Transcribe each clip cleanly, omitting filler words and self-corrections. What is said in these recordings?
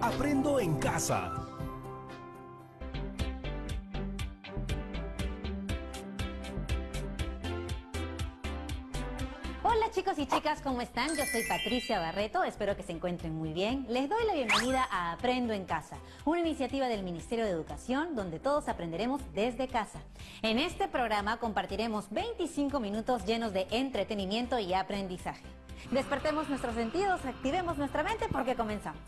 Aprendo en casa. Hola chicos y chicas, ¿cómo están? Yo soy Patricia Barreto, espero que se encuentren muy bien. Les doy la bienvenida a Aprendo en Casa, una iniciativa del Ministerio de Educación donde todos aprenderemos desde casa. En este programa compartiremos 25 minutos llenos de entretenimiento y aprendizaje. Despertemos nuestros sentidos, activemos nuestra mente porque comenzamos.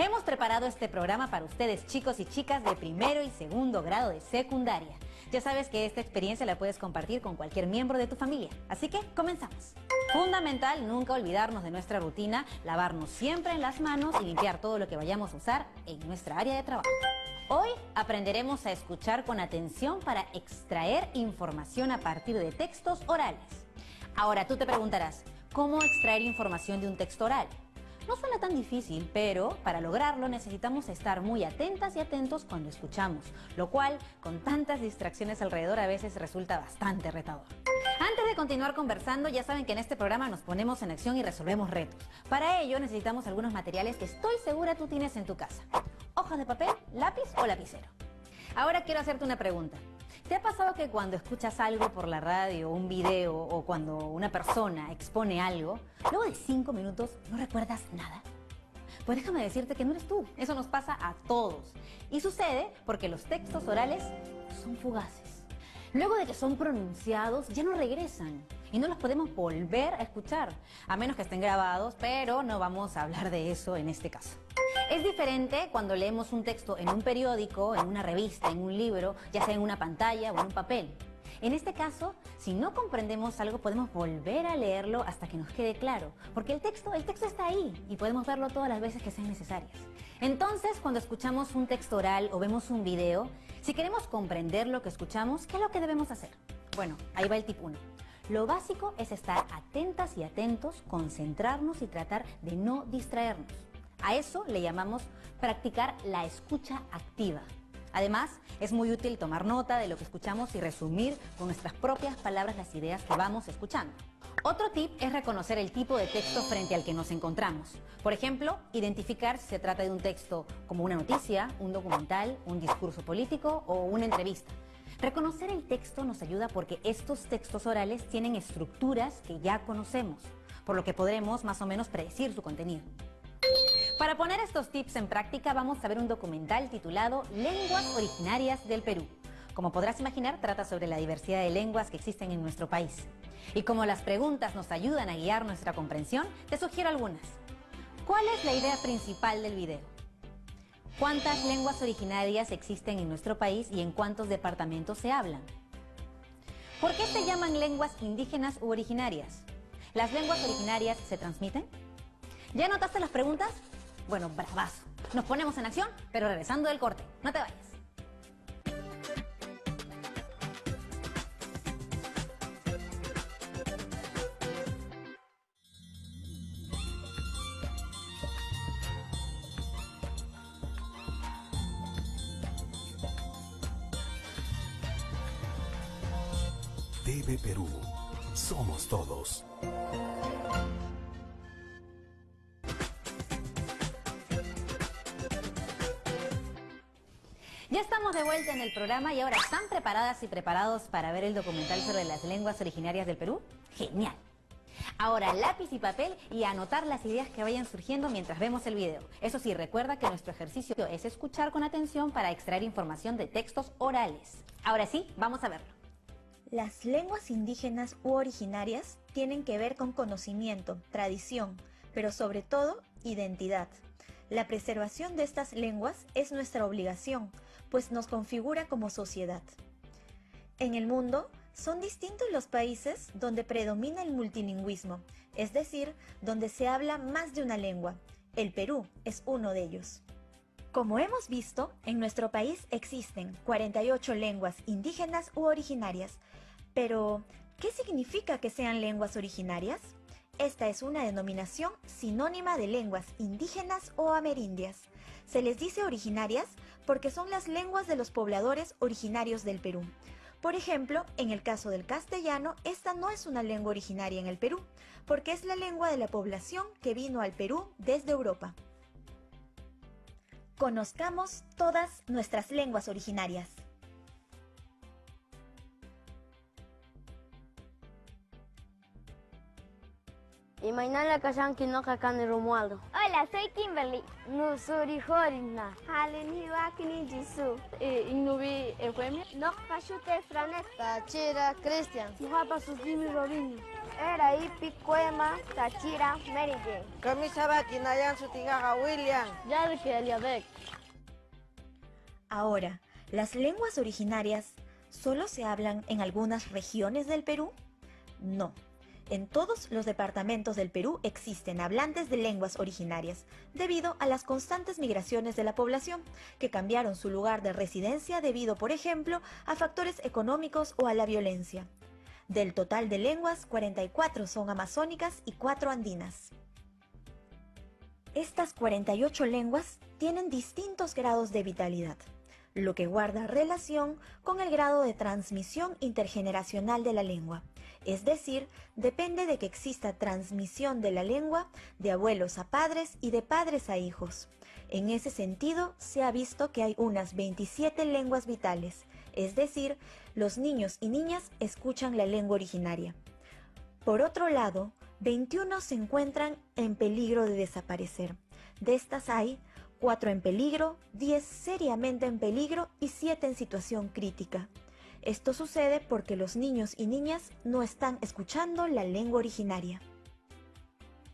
Hemos preparado este programa para ustedes, chicos y chicas de primero y segundo grado de secundaria. Ya sabes que esta experiencia la puedes compartir con cualquier miembro de tu familia. Así que comenzamos. Fundamental nunca olvidarnos de nuestra rutina, lavarnos siempre en las manos y limpiar todo lo que vayamos a usar en nuestra área de trabajo. Hoy aprenderemos a escuchar con atención para extraer información a partir de textos orales. Ahora tú te preguntarás, ¿cómo extraer información de un texto oral? No suena tan difícil, pero para lograrlo necesitamos estar muy atentas y atentos cuando escuchamos, lo cual, con tantas distracciones alrededor, a veces resulta bastante retador. Antes de continuar conversando, ya saben que en este programa nos ponemos en acción y resolvemos retos. Para ello necesitamos algunos materiales que estoy segura tú tienes en tu casa. Hojas de papel, lápiz o lapicero. Ahora quiero hacerte una pregunta. ¿Te ha pasado que cuando escuchas algo por la radio, un video o cuando una persona expone algo, luego de 5 minutos no recuerdas nada? Pues déjame decirte que no eres tú, eso nos pasa a todos. Y sucede porque los textos orales son fugaces. Luego de que son pronunciados ya no regresan y no los podemos volver a escuchar, a menos que estén grabados, pero no vamos a hablar de eso en este caso. Es diferente cuando leemos un texto en un periódico, en una revista, en un libro, ya sea en una pantalla o en un papel. En este caso, si no comprendemos algo, podemos volver a leerlo hasta que nos quede claro, porque el texto está ahí y podemos verlo todas las veces que sean necesarias. Entonces, cuando escuchamos un texto oral o vemos un video, si queremos comprender lo que escuchamos, ¿qué es lo que debemos hacer? Bueno, ahí va el tip 1. Lo básico es estar atentas y atentos, concentrarnos y tratar de no distraernos. A eso le llamamos practicar la escucha activa. Además, es muy útil tomar nota de lo que escuchamos y resumir con nuestras propias palabras las ideas que vamos escuchando. Otro tip es reconocer el tipo de texto frente al que nos encontramos. Por ejemplo, identificar si se trata de un texto como una noticia, un documental, un discurso político o una entrevista. Reconocer el texto nos ayuda porque estos textos orales tienen estructuras que ya conocemos, por lo que podremos más o menos predecir su contenido. Para poner estos tips en práctica vamos a ver un documental titulado Lenguas Originarias del Perú. Como podrás imaginar, trata sobre la diversidad de lenguas que existen en nuestro país. Y como las preguntas nos ayudan a guiar nuestra comprensión, te sugiero algunas. ¿Cuál es la idea principal del video? ¿Cuántas lenguas originarias existen en nuestro país y en cuántos departamentos se hablan? ¿Por qué se llaman lenguas indígenas u originarias? ¿Las lenguas originarias se transmiten? ¿Ya notaste las preguntas? Bueno, bravazo. Nos ponemos en acción, pero regresando del corte. No te vayas. TV Perú. Somos todos. Ya estamos de vuelta en el programa y ahora ¿están preparadas y preparados para ver el documental sobre las lenguas originarias del Perú? ¡Genial! Ahora lápiz y papel y anotar las ideas que vayan surgiendo mientras vemos el video. Eso sí, recuerda que nuestro ejercicio es escuchar con atención para extraer información de textos orales. Ahora sí, vamos a verlo. Las lenguas indígenas u originarias tienen que ver con conocimiento, tradición, pero sobre todo, identidad. La preservación de estas lenguas es nuestra obligación, pues nos configura como sociedad. En el mundo, son distintos los países donde predomina el multilingüismo, es decir, donde se habla más de una lengua. El Perú es uno de ellos. Como hemos visto, en nuestro país existen 48 lenguas indígenas u originarias. Pero, ¿qué significa que sean lenguas originarias? Esta es una denominación sinónima de lenguas indígenas o amerindias. Se les dice originarias porque son las lenguas de los pobladores originarios del Perú. Por ejemplo, en el caso del castellano, esta no es una lengua originaria en el Perú, porque es la lengua de la población que vino al Perú desde Europa. Conozcamos todas nuestras lenguas originarias. Imainala kashan kinoka kani Romualdo. Hola, soy Kimberly. Nusuri Horina. Haleni wakini Jisoo. Ignubi Eufemia. No kashute Franet. Tachira Christian. Muhapa Susimi Robinho. Era Ipi Cuema, Tachira, Mary Jane. Kamisaba Kinayan Sutigaga William. Yadke Eliadek. Ahora, ¿las lenguas originarias solo se hablan en algunas regiones del Perú? No. En todos los departamentos del Perú existen hablantes de lenguas originarias, debido a las constantes migraciones de la población, que cambiaron su lugar de residencia debido, por ejemplo, a factores económicos o a la violencia. Del total de lenguas, 44 son amazónicas y 4 andinas. Estas 48 lenguas tienen distintos grados de vitalidad, lo que guarda relación con el grado de transmisión intergeneracional de la lengua. Es decir, depende de que exista transmisión de la lengua de abuelos a padres y de padres a hijos. En ese sentido, se ha visto que hay unas 27 lenguas vitales, es decir, los niños y niñas escuchan la lengua originaria. Por otro lado, 21 se encuentran en peligro de desaparecer. De estas hay 4 en peligro, 10 seriamente en peligro y 7 en situación crítica. Esto sucede porque los niños y niñas no están escuchando la lengua originaria.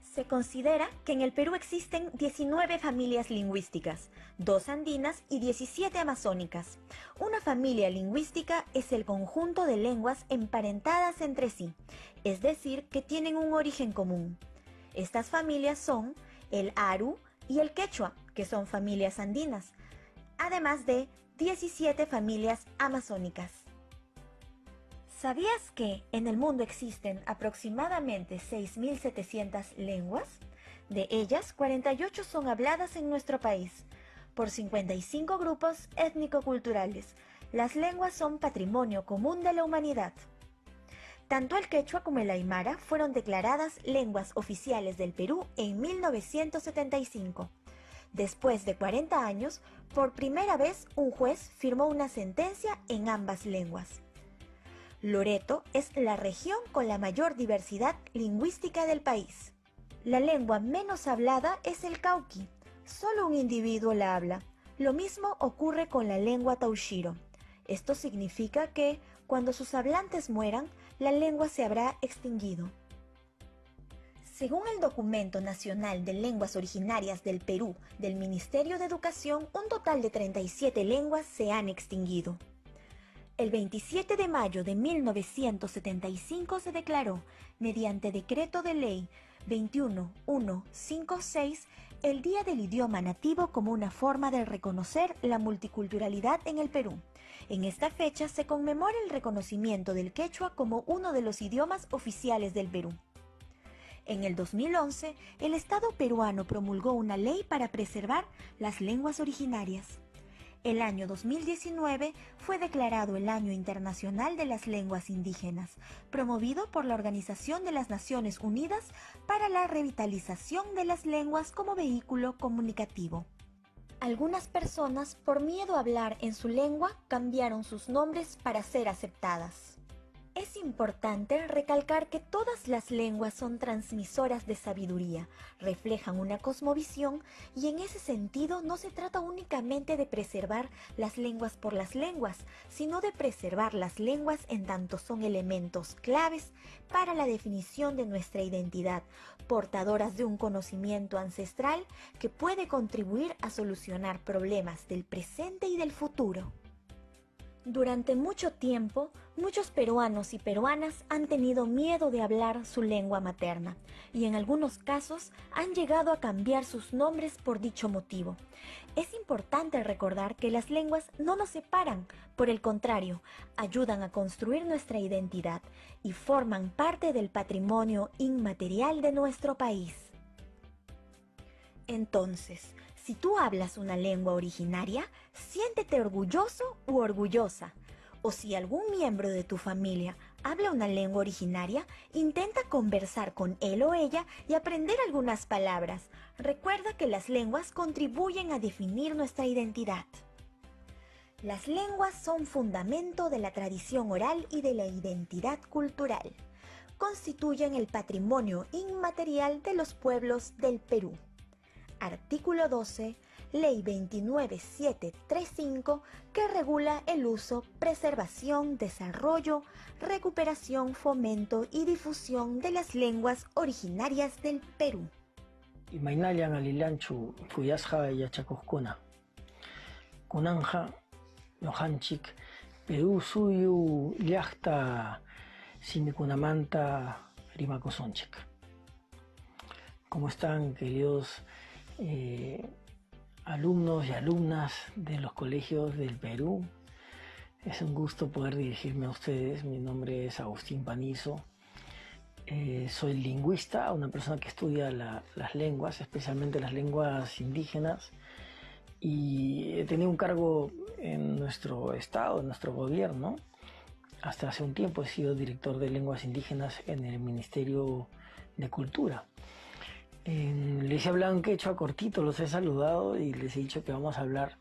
Se considera que en el Perú existen 19 familias lingüísticas, 2 andinas y 17 amazónicas. Una familia lingüística es el conjunto de lenguas emparentadas entre sí, es decir, que tienen un origen común. Estas familias son el aru y el quechua, que son familias andinas, además de 17 familias amazónicas. ¿Sabías que en el mundo existen aproximadamente 6.700 lenguas? De ellas, 48 son habladas en nuestro país, por 55 grupos étnico-culturales. Las lenguas son patrimonio común de la humanidad. Tanto el quechua como el aymara fueron declaradas lenguas oficiales del Perú en 1975. Después de 40 años, por primera vez un juez firmó una sentencia en ambas lenguas. Loreto es la región con la mayor diversidad lingüística del país. La lengua menos hablada es el cauqui. Solo un individuo la habla. Lo mismo ocurre con la lengua taoshiro. Esto significa que, cuando sus hablantes mueran, la lengua se habrá extinguido. Según el Documento Nacional de Lenguas Originarias del Perú del Ministerio de Educación, un total de 37 lenguas se han extinguido. El 27 de mayo de 1975 se declaró, mediante Decreto de Ley 21156, el Día del Idioma Nativo como una forma de reconocer la multiculturalidad en el Perú. En esta fecha se conmemora el reconocimiento del quechua como uno de los idiomas oficiales del Perú. En el 2011, el Estado peruano promulgó una ley para preservar las lenguas originarias. El año 2019 fue declarado el Año Internacional de las Lenguas Indígenas, promovido por la Organización de las Naciones Unidas para la Revitalización de las Lenguas como vehículo comunicativo. Algunas personas, por miedo a hablar en su lengua, cambiaron sus nombres para ser aceptadas. Es importante recalcar que todas las lenguas son transmisoras de sabiduría, reflejan una cosmovisión y en ese sentido no se trata únicamente de preservar las lenguas por las lenguas, sino de preservar las lenguas en tanto son elementos claves para la definición de nuestra identidad, portadoras de un conocimiento ancestral que puede contribuir a solucionar problemas del presente y del futuro. Durante mucho tiempo, muchos peruanos y peruanas han tenido miedo de hablar su lengua materna y en algunos casos han llegado a cambiar sus nombres por dicho motivo. Es importante recordar que las lenguas no nos separan, por el contrario, ayudan a construir nuestra identidad y forman parte del patrimonio inmaterial de nuestro país. Entonces, si tú hablas una lengua originaria, siéntete orgulloso u orgullosa. O si algún miembro de tu familia habla una lengua originaria, intenta conversar con él o ella y aprender algunas palabras. Recuerda que las lenguas contribuyen a definir nuestra identidad. Las lenguas son fundamento de la tradición oral y de la identidad cultural. Constituyen el patrimonio inmaterial de los pueblos del Perú. Artículo 12, Ley 29735, que regula el uso, preservación, desarrollo, recuperación, fomento y difusión de las lenguas originarias del Perú. Imaynallan alilanchu kuyasqa yachakuqkuna. Kunanja ñuqanchik Perú suyu llaqta simikunamanta rimakusunchik. ¿Cómo están, queridos alumnos y alumnas de los colegios del Perú? Es un gusto poder dirigirme a ustedes. Mi nombre es Agustín Panizo. Soy lingüista, una persona que estudia las lenguas, especialmente las lenguas indígenas, y he tenido un cargo en nuestro estado, en nuestro gobierno. Hasta hace un tiempo he sido director de lenguas indígenas en el Ministerio de Cultura. Les he hablado en quechua cortito, los he saludado y les he dicho que vamos a hablar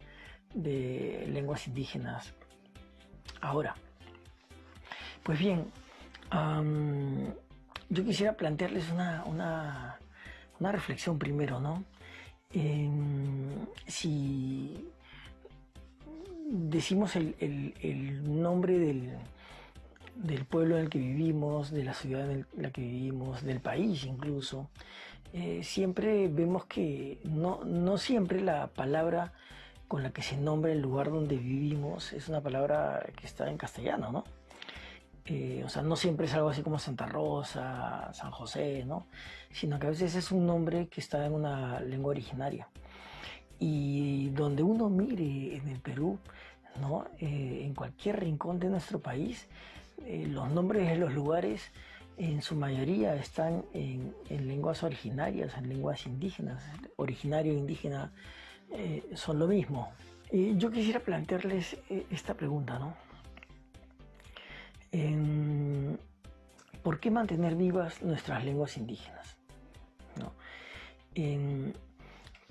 de lenguas indígenas ahora. Pues bien, yo quisiera plantearles una reflexión primero, ¿no? Si decimos el nombre del pueblo en el que vivimos, de la ciudad en la que vivimos, del país incluso, siempre vemos que no siempre la palabra con la que se nombra el lugar donde vivimos es una palabra que está en castellano, ¿no? O sea, no siempre es algo así como Santa Rosa, San José, ¿no? Sino que a veces es un nombre que está en una lengua originaria. Y donde uno mire en el Perú, ¿no? En cualquier rincón de nuestro país, los nombres de los lugares en su mayoría están en lenguas originarias, en lenguas indígenas. Originario e indígena son lo mismo. Yo quisiera plantearles esta pregunta, ¿no? ¿Por qué mantener vivas nuestras lenguas indígenas? ¿No?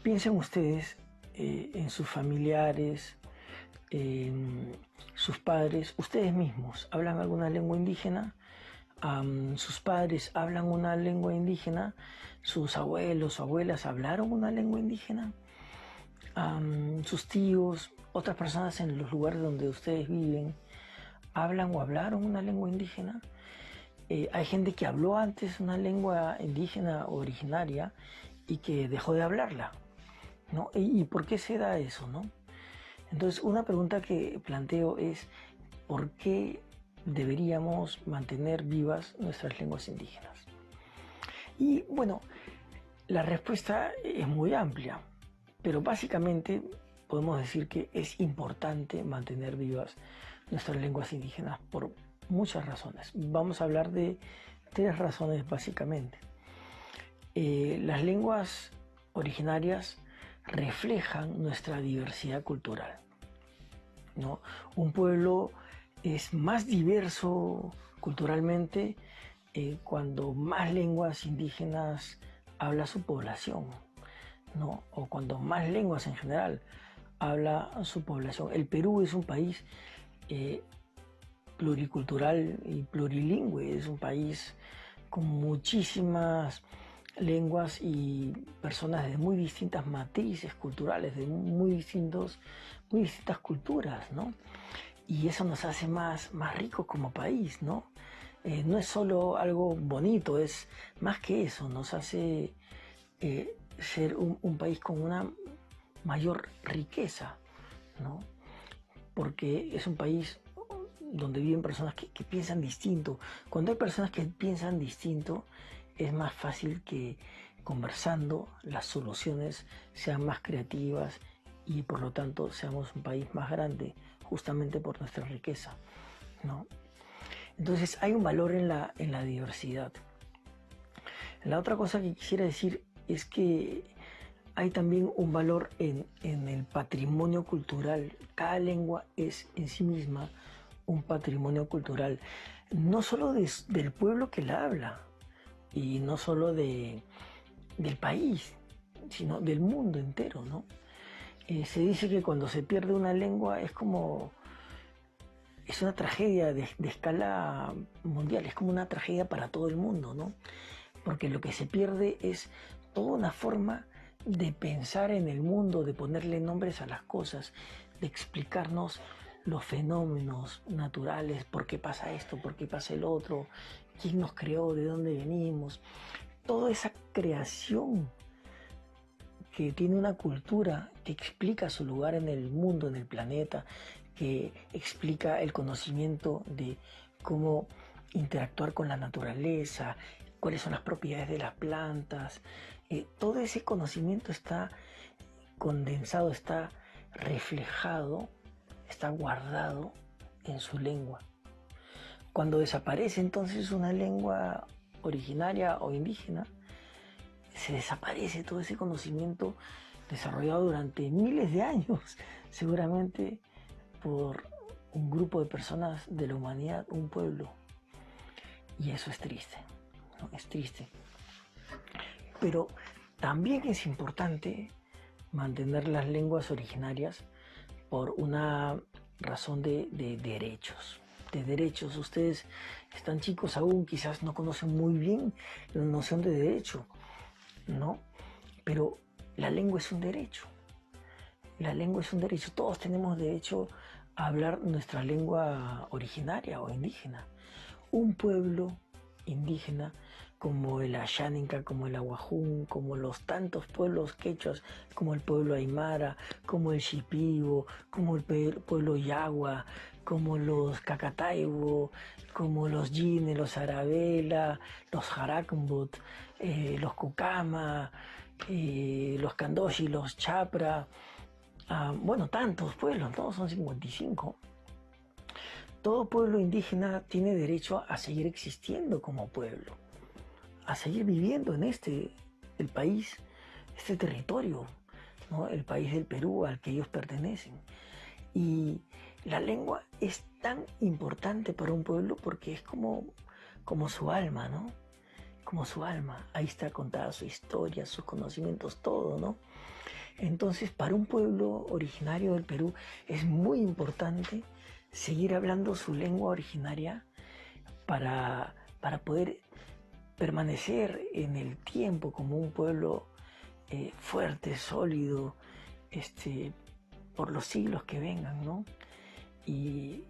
Piensen ustedes en sus familiares, sus padres, ustedes mismos hablan alguna lengua indígena, sus padres hablan una lengua indígena, sus abuelos o abuelas hablaron una lengua indígena, sus tíos, otras personas en los lugares donde ustedes viven, hablan o hablaron una lengua indígena. Hay gente que habló antes una lengua indígena o originaria y que dejó de hablarla, ¿no? ¿Y por qué se da eso, no? Entonces, una pregunta que planteo es ¿por qué deberíamos mantener vivas nuestras lenguas indígenas? Y bueno, la respuesta es muy amplia, pero básicamente podemos decir que es importante mantener vivas nuestras lenguas indígenas por muchas razones. Vamos a hablar de 3 razones básicamente. Las lenguas originarias reflejan nuestra diversidad cultural, ¿no? Un pueblo es más diverso culturalmente cuando más lenguas indígenas habla su población, ¿no? O cuando más lenguas en general habla su población. El Perú es un país pluricultural y plurilingüe, es un país con muchísimas lenguas y personas de muy distintas matrices culturales, de muy distintas culturas, ¿no? Y eso nos hace más ricos como país, ¿no? No es solo algo bonito, es más que eso, nos hace ser un país con una mayor riqueza, ¿no? Porque es un país donde viven personas que piensan distinto. Cuando hay personas que piensan distinto, es más fácil que conversando las soluciones sean más creativas y por lo tanto seamos un país más grande, justamente por nuestra riqueza, ¿no? Entonces hay un valor en la diversidad. La otra cosa que quisiera decir es que hay también un valor en el patrimonio cultural. Cada lengua es en sí misma un patrimonio cultural, no solo del pueblo que la habla, y no solo del país, sino del mundo entero, ¿no? Se dice que cuando se pierde una lengua es una tragedia de escala mundial, es como una tragedia para todo el mundo, ¿no? Porque lo que se pierde es toda una forma de pensar en el mundo, de ponerle nombres a las cosas, de explicarnos los fenómenos naturales, por qué pasa esto, por qué pasa el otro, quién nos creó, de dónde venimos. Toda esa creación que tiene una cultura que explica su lugar en el mundo, en el planeta, que explica el conocimiento de cómo interactuar con la naturaleza, cuáles son las propiedades de las plantas. Todo ese conocimiento está condensado, está reflejado, está guardado en su lengua. Cuando desaparece entonces una lengua originaria o indígena, se desaparece todo ese conocimiento desarrollado durante miles de años, seguramente por un grupo de personas de la humanidad, un pueblo. Y eso es triste, ¿no? Es triste. Pero también es importante mantener las lenguas originarias por una razón de derechos. De derechos. Ustedes están chicos aún, quizás no conocen muy bien la noción de derecho, ¿no? Pero la lengua es un derecho. La lengua es un derecho. Todos tenemos derecho a hablar nuestra lengua originaria o indígena. Un pueblo indígena como el Ashaninka, como el Aguajún, como los tantos pueblos quechuas, como el pueblo Aymara, como el Shipibo, como el pueblo Yagua, como los Cacataibo, como los Yine, los Arabela, los Jarakmbut, los Cucama, los Candoshi, los Chapra, bueno, tantos pueblos, todos son 55. Todo pueblo indígena tiene derecho a seguir existiendo como pueblo, a seguir viviendo en el país, este territorio, ¿no? El país del Perú al que ellos pertenecen. Y la lengua es tan importante para un pueblo porque es como su alma, ¿no? Como su alma. Ahí está contada su historia, sus conocimientos, todo, ¿no? Entonces, para un pueblo originario del Perú es muy importante seguir hablando su lengua originaria para poder permanecer en el tiempo como un pueblo fuerte, sólido, por los siglos que vengan, ¿no? Y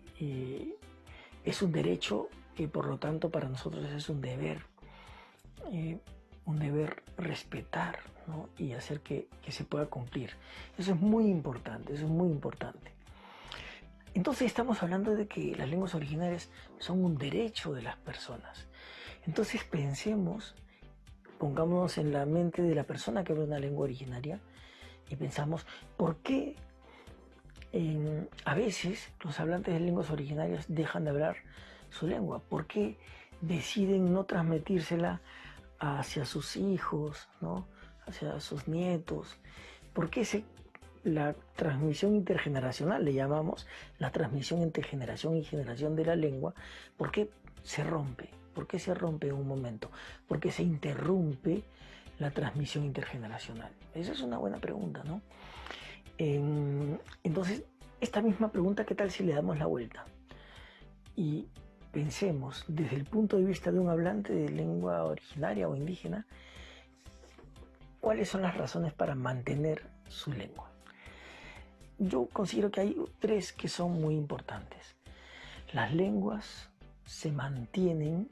es un derecho que por lo tanto para nosotros es un deber respetar, ¿no? Y hacer que se pueda cumplir. Eso es muy importante, eso es muy importante. Entonces estamos hablando de que las lenguas originarias son un derecho de las personas. Entonces pongámonos en la mente de la persona que habla una lengua originaria y pensamos, ¿por qué a veces los hablantes de lenguas originarias dejan de hablar su lengua? ¿Por qué deciden no transmitírsela hacia sus hijos, ¿no? Hacia sus nietos? ¿Por qué la transmisión intergeneracional, le llamamos, la transmisión entre generación y generación de la lengua, ¿por qué se rompe? ¿Por qué se rompe en un momento? ¿Por qué se interrumpe la transmisión intergeneracional? Esa es una buena pregunta, ¿no? Entonces, esta misma pregunta, ¿qué tal si le damos la vuelta? Y pensemos, desde el punto de vista de un hablante de lengua originaria o indígena, ¿cuáles son las razones para mantener su lengua? Yo considero que hay 3 que son muy importantes. Las lenguas se mantienen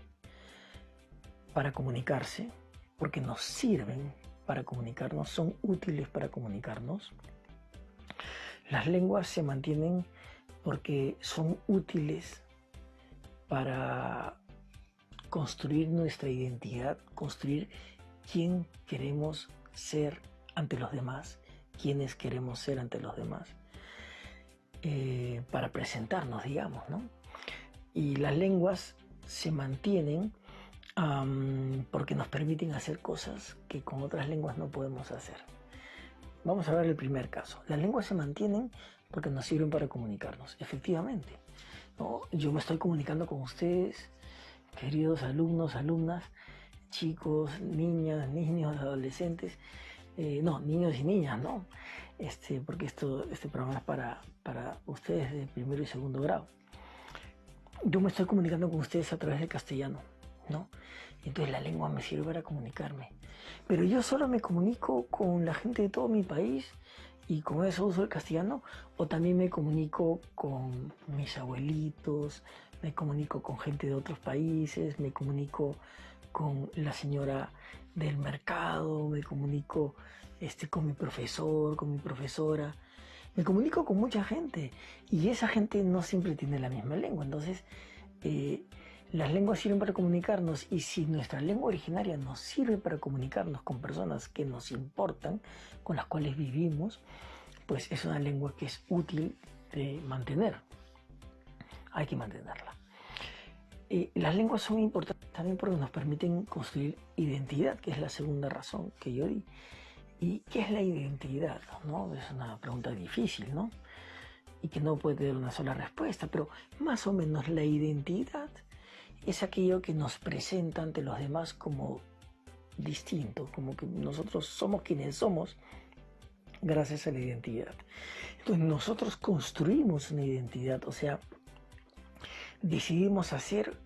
para comunicarse, porque nos sirven para comunicarnos, son útiles para comunicarnos. Las lenguas se mantienen porque son útiles para construir nuestra identidad, construir quién queremos ser ante los demás, quiénes queremos ser ante los demás, para presentarnos, digamos, ¿no? Y las lenguas se mantienen porque nos permiten hacer cosas que con otras lenguas no podemos hacer. Vamos a ver el primer caso. Las lenguas se mantienen porque nos sirven para comunicarnos, efectivamente. ¿no? Yo me estoy comunicando con ustedes, queridos alumnos, alumnas, chicos, niñas, niños, adolescentes, no, niños y niñas, ¿no? Porque este programa es para ustedes de primero y segundo grado. Yo me estoy comunicando con ustedes a través del castellano, ¿no? Entonces la lengua me sirve para comunicarme. Pero yo solo me comunico con la gente de todo mi país y con eso uso el castellano, o también me comunico con mis abuelitos, me comunico con gente de otros países, me comunico con la señora del mercado, me comunico con mi profesor, con mi profesora, me comunico con mucha gente y esa gente no siempre tiene la misma lengua. Entonces las lenguas sirven para comunicarnos, y si nuestra lengua originaria nos sirve para comunicarnos con personas que nos importan, con las cuales vivimos, pues es una lengua que es útil de mantener. Hay que mantenerla. Las lenguas son importantes también porque nos permiten construir identidad, que es la segunda razón que yo di. ¿Y qué es la identidad? ¿No? Es una pregunta difícil, ¿no? Y que no puede tener una sola respuesta, pero más o menos la identidad es aquello que nos presenta ante los demás como distinto, como que nosotros somos quienes somos gracias a la identidad. Entonces nosotros construimos una identidad, o sea, decidimos hacer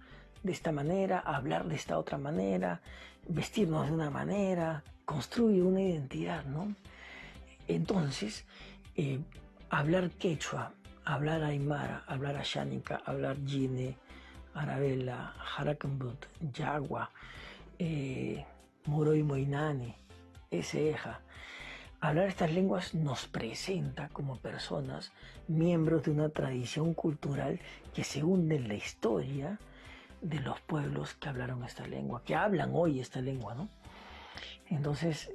de esta manera, hablar de esta otra manera, vestirnos de una manera, construye una identidad, ¿no? Entonces, hablar quechua, hablar aymara, hablar ashánica, hablar yine, arabela, harakambut, yagua, moroy moinani, eseja. Hablar estas lenguas nos presenta como personas, miembros de una tradición cultural que se hunde en la historia de los pueblos que hablaron esta lengua, que hablan hoy esta lengua, ¿no? Entonces,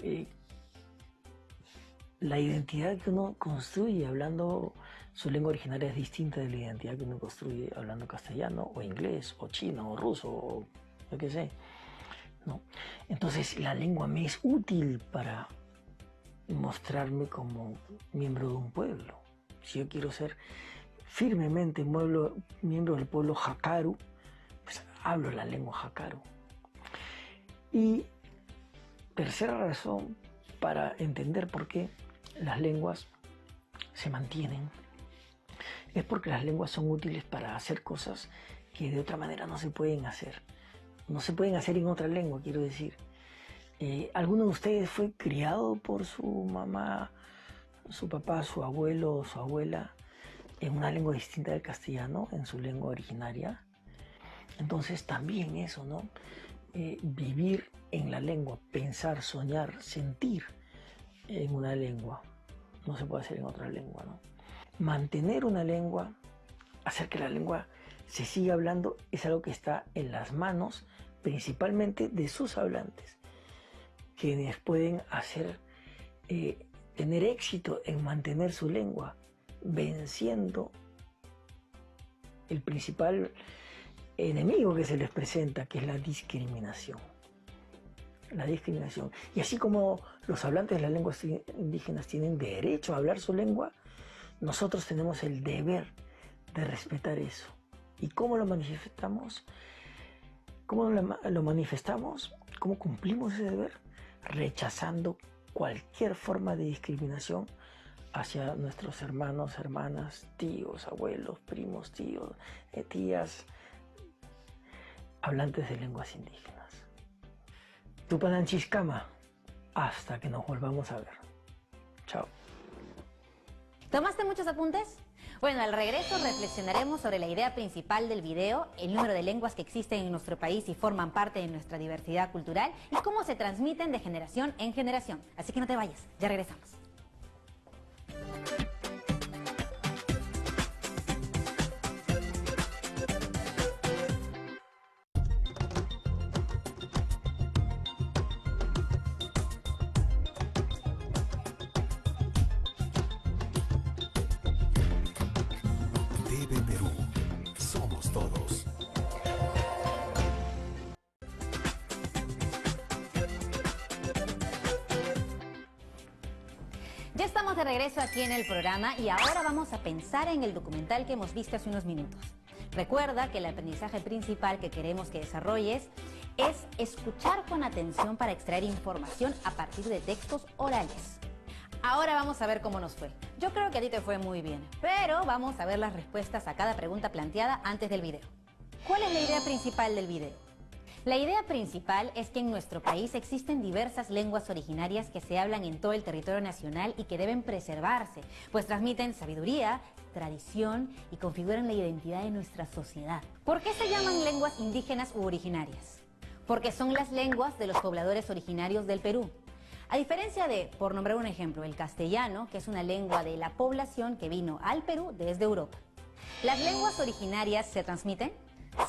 la identidad que uno construye hablando su lengua originaria es distinta de la identidad que uno construye hablando castellano, o inglés, o chino, o ruso, o lo que sé, ¿no? Entonces, la lengua me es útil para mostrarme como miembro de un pueblo. Si yo quiero ser firmemente miembro del pueblo Jakaru, pues hablo la lengua Jakaru. Y tercera razón para entender por qué las lenguas se mantienen es porque las lenguas son útiles para hacer cosas que de otra manera no se pueden hacer. No se pueden hacer en otra lengua, quiero decir. ¿Alguno de ustedes fue criado por su mamá, su papá, su abuelo o su abuela en una lengua distinta del castellano, en su lengua originaria? Entonces también eso, ¿no? Vivir en la lengua, pensar, soñar, sentir en una lengua, no se puede hacer en otra lengua, ¿no? Mantener una lengua, hacer que la lengua se siga hablando, es algo que está en las manos principalmente de sus hablantes, quienes pueden tener éxito en mantener su lengua, venciendo el principal enemigo que se les presenta, que es la discriminación. La discriminación. Y así como los hablantes de las lenguas indígenas tienen derecho a hablar su lengua, nosotros tenemos el deber de respetar eso. ¿Y cómo lo manifestamos? ¿Cómo lo manifestamos? ¿Cómo cumplimos ese deber? Rechazando cualquier forma de discriminación hacia nuestros hermanos, hermanas, tíos, abuelos, primos, tíos, tías, hablantes de lenguas indígenas. Tupananchiscama, hasta que nos volvamos a ver. Chao. ¿Tomaste muchos apuntes? Bueno, al regreso reflexionaremos sobre la idea principal del video, el número de lenguas que existen en nuestro país y forman parte de nuestra diversidad cultural y cómo se transmiten de generación en generación. Así que no te vayas, ya regresamos. TV Perú. Somos todos. Ya estamos de regreso aquí en el programa y ahora vamos a pensar en el documental que hemos visto hace unos minutos. Recuerda que el aprendizaje principal que queremos que desarrolles es escuchar con atención para extraer información a partir de textos orales. Ahora vamos a ver cómo nos fue. Yo creo que a ti te fue muy bien, pero vamos a ver las respuestas a cada pregunta planteada antes del video. ¿Cuál es la idea principal del video? La idea principal es que en nuestro país existen diversas lenguas originarias que se hablan en todo el territorio nacional y que deben preservarse, pues transmiten sabiduría, tradición y configuran la identidad de nuestra sociedad. ¿Por qué se llaman lenguas indígenas u originarias? Porque son las lenguas de los pobladores originarios del Perú. A diferencia de, por nombrar un ejemplo, el castellano, que es una lengua de la población que vino al Perú desde Europa. ¿Las lenguas originarias se transmiten?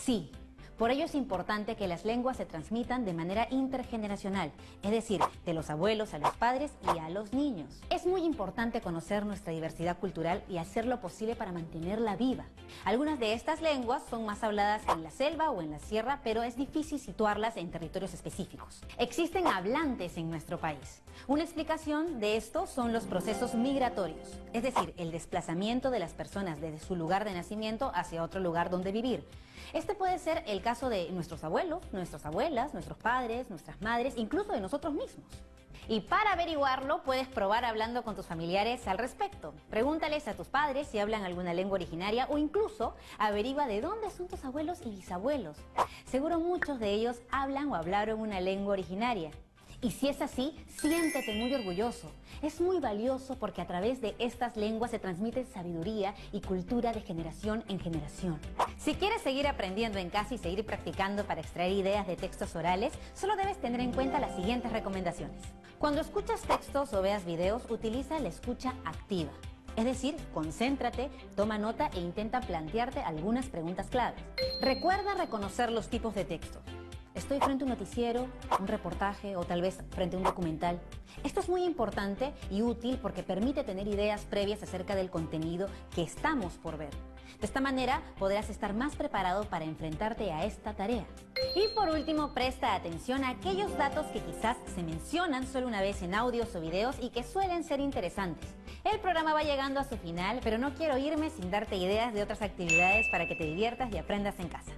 Sí. Por ello es importante que las lenguas se transmitan de manera intergeneracional, es decir, de los abuelos a los padres y a los niños. Es muy importante conocer nuestra diversidad cultural y hacer lo posible para mantenerla viva. Algunas de estas lenguas son más habladas en la selva o en la sierra, pero es difícil situarlas en territorios específicos. Existen hablantes en nuestro país. Una explicación de esto son los procesos migratorios, es decir, el desplazamiento de las personas desde su lugar de nacimiento hacia otro lugar donde vivir. Este puede ser el caso de nuestros abuelos, nuestras abuelas, nuestros padres, nuestras madres, incluso de nosotros mismos. Y para averiguarlo, puedes probar hablando con tus familiares al respecto. Pregúntales a tus padres si hablan alguna lengua originaria o incluso averigua de dónde son tus abuelos y bisabuelos. Seguro muchos de ellos hablan o hablaron una lengua originaria. Y si es así, siéntete muy orgulloso. Es muy valioso porque a través de estas lenguas se transmite sabiduría y cultura de generación en generación. Si quieres seguir aprendiendo en casa y seguir practicando para extraer ideas de textos orales, solo debes tener en cuenta las siguientes recomendaciones. Cuando escuchas textos o veas videos, utiliza la escucha activa. Es decir, concéntrate, toma nota e intenta plantearte algunas preguntas claves. Recuerda reconocer los tipos de textos. Estoy frente a un noticiero, un reportaje o tal vez frente a un documental. Esto es muy importante y útil porque permite tener ideas previas acerca del contenido que estamos por ver. De esta manera podrás estar más preparado para enfrentarte a esta tarea. Y por último, presta atención a aquellos datos que quizás se mencionan solo una vez en audios o videos y que suelen ser interesantes. El programa va llegando a su final, pero no quiero irme sin darte ideas de otras actividades para que te diviertas y aprendas en casa.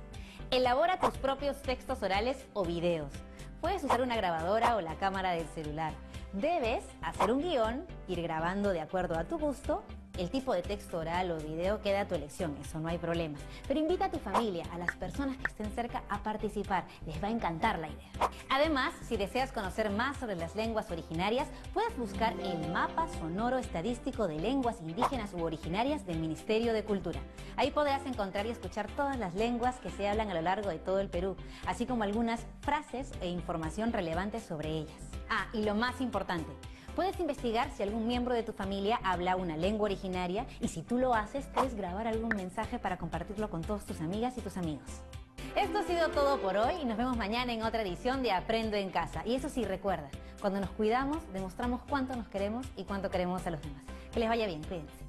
Elabora tus propios textos orales o videos. Puedes usar una grabadora o la cámara del celular. Debes hacer un guión, ir grabando de acuerdo a tu gusto. El tipo de texto oral o video queda a tu elección, eso no hay problema. Pero invita a tu familia, a las personas que estén cerca a participar. Les va a encantar la idea. Además, si deseas conocer más sobre las lenguas originarias, puedes buscar el Mapa Sonoro Estadístico de Lenguas Indígenas u Originarias del Ministerio de Cultura. Ahí podrás encontrar y escuchar todas las lenguas que se hablan a lo largo de todo el Perú, así como algunas frases e información relevante sobre ellas. Ah, y lo más importante, puedes investigar si algún miembro de tu familia habla una lengua originaria y si tú lo haces, puedes grabar algún mensaje para compartirlo con todas tus amigas y tus amigos. Esto ha sido todo por hoy y nos vemos mañana en otra edición de Aprendo en Casa. Y eso sí, recuerda, cuando nos cuidamos, demostramos cuánto nos queremos y cuánto queremos a los demás. Que les vaya bien, cuídense.